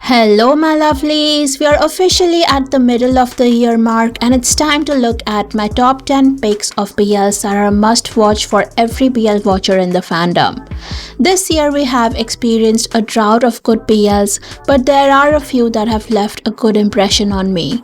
Hello, my lovelies! We are officially at the middle of the year mark, and it's time to look at my top 10 picks of BLs that are a must watch for every BL watcher in the fandom. This year, we have experienced a drought of good BLs, but there are a few that have left a good impression on me.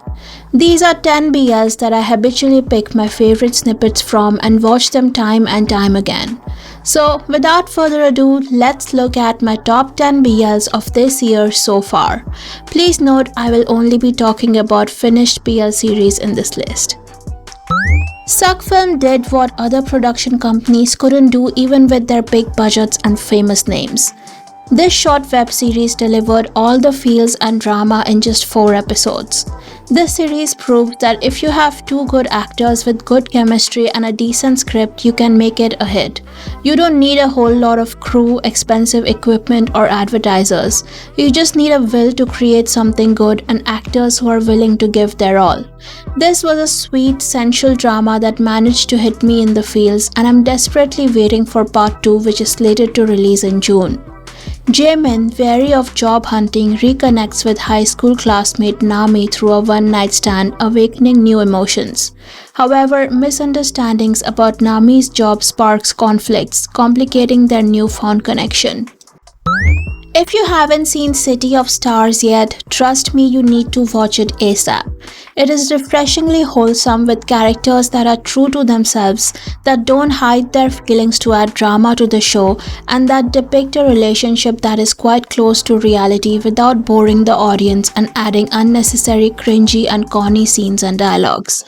These are 10 BLs that I habitually pick my favorite snippets from and watch them time and time again. So, without further ado, let's look at my top 10 BLs of this year so far. Please note I will only be talking about finished BL series in this list. Suckfilm did what other production companies couldn't do even with their big budgets and famous names. This short web series delivered all the feels and drama in just 4 episodes. This series proved that if you have 2 good actors with good chemistry and a decent script, you can make it a hit. You don't need a whole lot of crew, expensive equipment, or advertisers. You just need a will to create something good and actors who are willing to give their all. This was a sweet, sensual drama that managed to hit me in the feels, and I'm desperately waiting for part 2, which is slated to release in June. Jaemin, weary of job hunting, reconnects with high school classmate Nami through a one-night stand, awakening new emotions. However, misunderstandings about Nami's job sparks conflicts, complicating their newfound connection. If you haven't seen City of Stars yet, trust me, you need to watch it ASAP. It is refreshingly wholesome with characters that are true to themselves, that don't hide their feelings to add drama to the show, and that depict a relationship that is quite close to reality without boring the audience and adding unnecessary cringy and corny scenes and dialogues.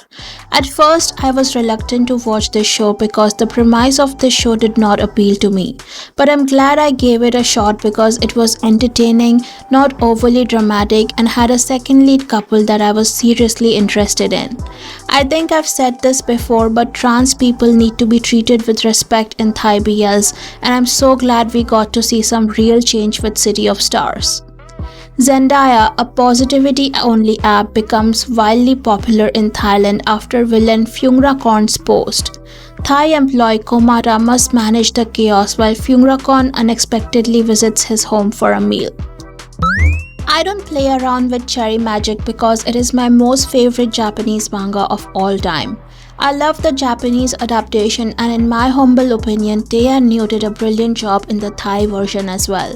At first, I was reluctant to watch this show because the premise of this show did not appeal to me, but I'm glad I gave it a shot because it was entertaining, not overly dramatic, and had a second lead couple that I was seriously interested in. I think I've said this before, but trans people need to be treated with respect in Thai BLs, and I'm so glad we got to see some real change with City of Stars. Zendaya, a positivity-only app, becomes wildly popular in Thailand after villain Phungrakorn's post. Thai employee Komara must manage the chaos while Phungrakorn unexpectedly visits his home for a meal. I don't play around with Cherry Magic because it is my most favorite Japanese manga of all time. I love the Japanese adaptation, and in my humble opinion, Tae and Neo did a brilliant job in the Thai version as well.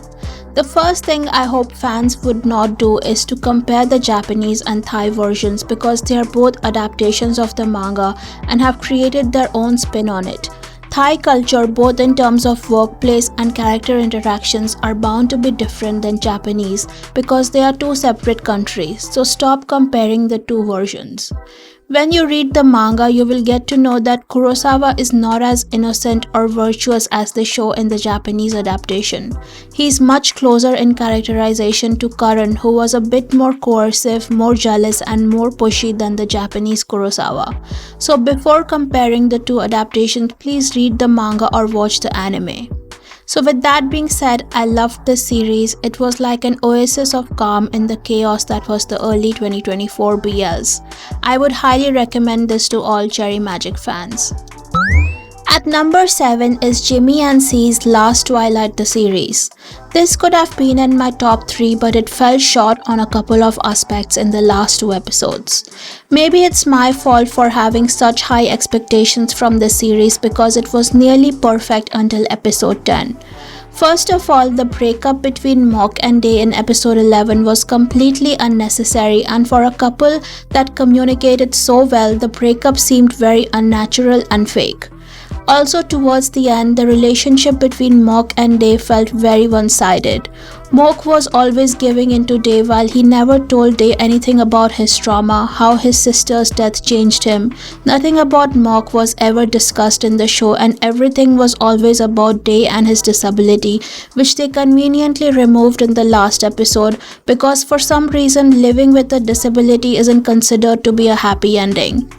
The first thing I hope fans would not do is to compare the Japanese and Thai versions because they are both adaptations of the manga and have created their own spin on it. Thai culture, both in terms of workplace and character interactions, are bound to be different than Japanese because they are 2 separate countries, so stop comparing the 2 versions. When you read the manga, you will get to know that Kurosawa is not as innocent or virtuous as they show in the Japanese adaptation. He is much closer in characterization to Karan, who was a bit more coercive, more jealous, and more pushy than the Japanese Kurosawa. So before comparing the 2 adaptations, please read the manga or watch the anime. So with that being said, I loved this series. It was like an oasis of calm in the chaos that was the early 2024 BLs. I would highly recommend this to all Cherry Magic fans. At number 7 is Jimmy and C's Last Twilight the series. This could have been in my top 3, but it fell short on a couple of aspects in the last 2 episodes. Maybe it's my fault for having such high expectations from this series because it was nearly perfect until episode 10. First of all, the breakup between Mock and Day in episode 11 was completely unnecessary, and for a couple that communicated so well, the breakup seemed very unnatural and fake. Also, towards the end, the relationship between Mock and Day felt very one-sided. Mock was always giving in to Day while he never told Day anything about his trauma, how his sister's death changed him. Nothing about Mock was ever discussed in the show, and everything was always about Day and his disability, which they conveniently removed in the last episode because for some reason living with a disability isn't considered to be a happy ending.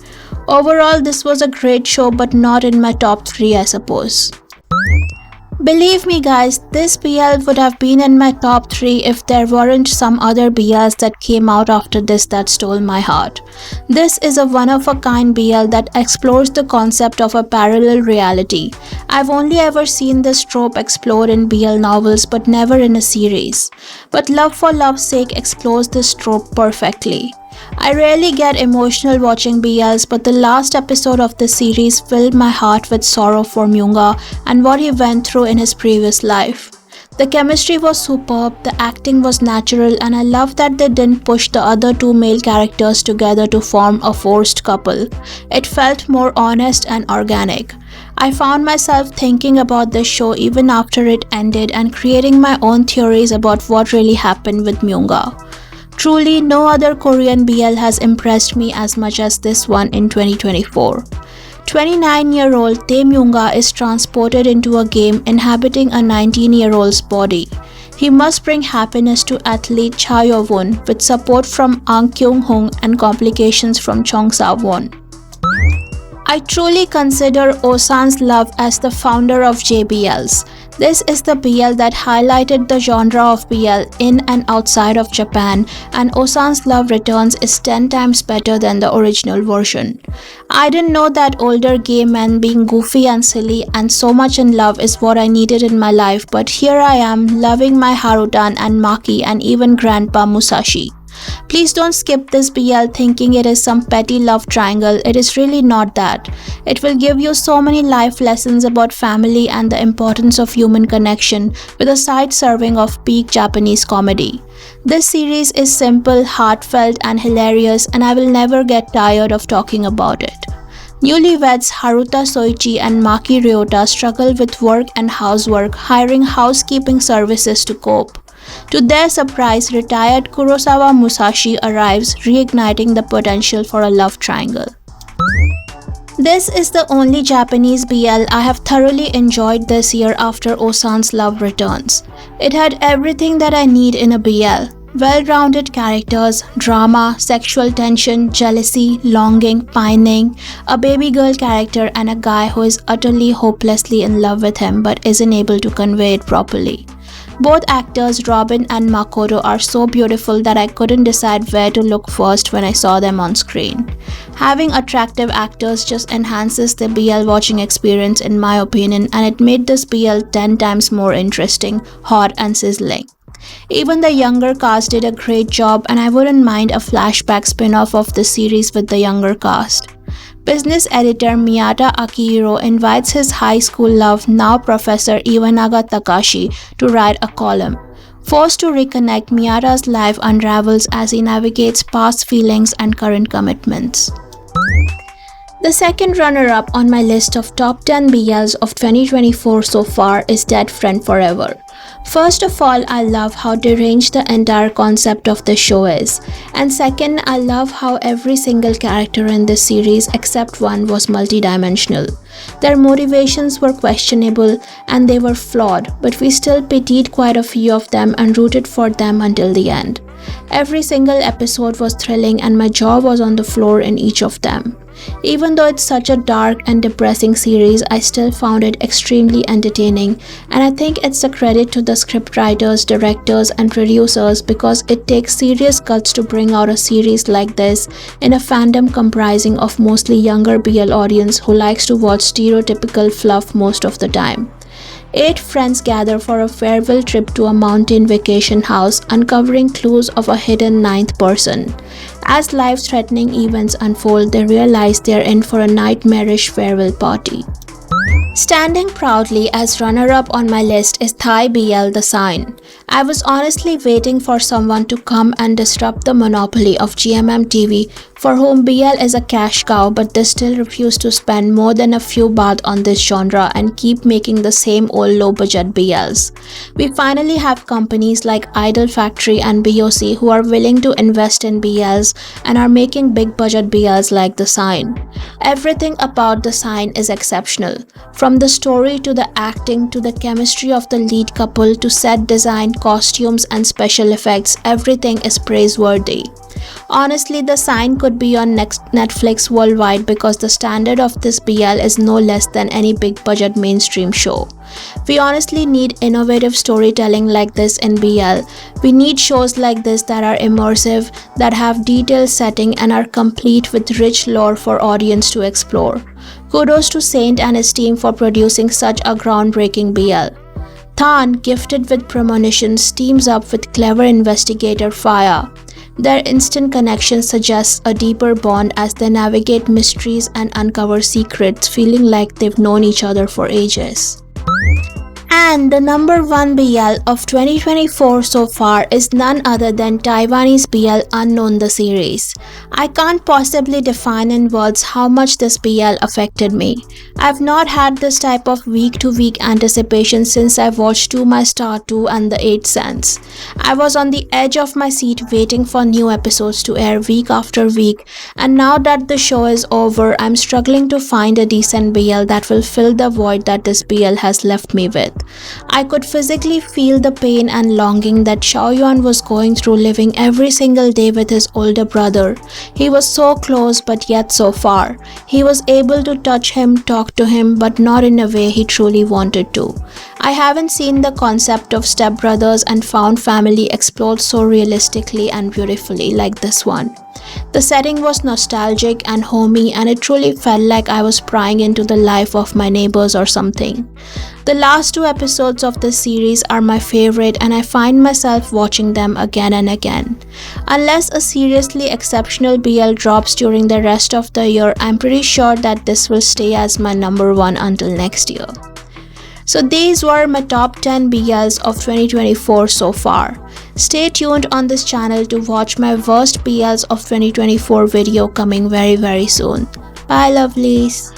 Overall, this was a great show, but not in my top 3, I suppose. Believe me guys, this BL would have been in my top 3 if there weren't some other BLs that came out after this that stole my heart. This is a one-of-a-kind BL that explores the concept of a parallel reality. I've only ever seen this trope explored in BL novels but never in a series. But Love for Love's Sake explores this trope perfectly. I rarely get emotional watching BLs, but the last episode of this series filled my heart with sorrow for Myunga and what he went through in his previous life. The chemistry was superb, the acting was natural, and I love that they didn't push the other two male characters together to form a forced couple. It felt more honest and organic. I found myself thinking about this show even after it ended and creating my own theories about what really happened with Myunga. Truly, no other Korean BL has impressed me as much as this one in 2024. 29-year-old Tae Myunga is transported into a game inhabiting a 19-year-old's body. He must bring happiness to athlete Cha Yo-won with support from Ang Kyung-hong and complications from Chong Sa-won. I truly consider Osan's Love as the founder of JBLs. This is the BL that highlighted the genre of BL in and outside of Japan, and Osan's Love Returns is 10 times better than the original version. I didn't know that older gay men being goofy and silly and so much in love is what I needed in my life, but here I am loving my Harutan and Maki and even Grandpa Musashi. Please don't skip this BL thinking it is some petty love triangle. It is really not that. It will give you so many life lessons about family and the importance of human connection with a side serving of peak Japanese comedy. This series is simple, heartfelt and hilarious, and I will never get tired of talking about it. Newlyweds Haruta Soichi and Maki Ryota struggle with work and housework, hiring housekeeping services to cope. To their surprise, retired Kurosawa Musashi arrives, reigniting the potential for a love triangle. This is the only Japanese BL I have thoroughly enjoyed this year after Osan's Love Returns. It had everything that I need in a BL. Well-rounded characters, drama, sexual tension, jealousy, longing, pining, a baby girl character and a guy who is utterly hopelessly in love with him but isn't able to convey it properly. Both actors Robin and Makoto are so beautiful that I couldn't decide where to look first when I saw them on screen. Having attractive actors just enhances the BL watching experience in my opinion, and it made this BL 10 times more interesting, hot and sizzling. Even the younger cast did a great job, and I wouldn't mind a flashback spin-off of the series with the younger cast. Business editor Miyata Akihiro invites his high school love, now Professor Iwanaga Takashi, to write a column. Forced to reconnect, Miyata's life unravels as he navigates past feelings and current commitments. The second runner-up on my list of top 10 BLs of 2024 so far is Dead Friend Forever. First of all, I love how deranged the entire concept of the show is. And second, I love how every single character in this series except one was multidimensional. Their motivations were questionable and they were flawed, but we still pitied quite a few of them and rooted for them until the end. Every single episode was thrilling and my jaw was on the floor in each of them. Even though it's such a dark and depressing series, I still found it extremely entertaining, and I think it's a credit to the scriptwriters, directors and producers because it takes serious guts to bring out a series like this in a fandom comprising of mostly younger BL audience who likes to watch stereotypical fluff most of the time. 8 friends gather for a farewell trip to a mountain vacation house, uncovering clues of a hidden 9th person. As life-threatening events unfold, they realize they are in for a nightmarish farewell party. Standing proudly as runner-up on my list is Thai BL The Sign. I was honestly waiting for someone to come and disrupt the monopoly of GMM TV, for whom BL is a cash cow, but they still refuse to spend more than a few baht on this genre and keep making the same old low-budget BLs. We finally have companies like Idol Factory and BOC who are willing to invest in BLs and are making big-budget BLs like The Sign. Everything about The Sign is exceptional. From the story to the acting to the chemistry of the lead couple to set design, costumes and special effects, everything is praiseworthy. Honestly, the sign could be on next Netflix worldwide because the standard of this BL is no less than any big budget mainstream show. We honestly need innovative storytelling like this in BL. We need shows like this that are immersive, that have detailed setting and are complete with rich lore for audience to explore. Kudos to Saint and his team for producing such a groundbreaking BL. Than, gifted with premonitions, teams up with clever investigator Faya. Their instant connection suggests a deeper bond as they navigate mysteries and uncover secrets, feeling like they've known each other for ages. And the number one BL of 2024 so far is none other than Taiwanese BL Unknown the series. I can't possibly define in words how much this BL affected me. I've not had this type of week-to-week anticipation since I watched To My Star 2 and The Eighth Sense. I was on the edge of my seat waiting for new episodes to air week after week, and now that the show is over, I'm struggling to find a decent BL that will fill the void that this BL has left me with. I could physically feel the pain and longing that Xiaoyuan was going through living every single day with his older brother. He was so close but yet so far. He was able to touch him, talk to him, but not in a way he truly wanted to. I haven't seen the concept of stepbrothers and found family explored so realistically and beautifully like this one. The setting was nostalgic and homey, and it truly felt like I was prying into the life of my neighbors or something. The last two episodes of this series are my favorite, and I find myself watching them again and again. Unless a seriously exceptional BL drops during the rest of the year, I'm pretty sure that this will stay as my number one until next year. So these were my top 10 BLs of 2024 so far. Stay tuned on this channel to watch my worst BLs of 2024 video coming very soon. Bye lovelies.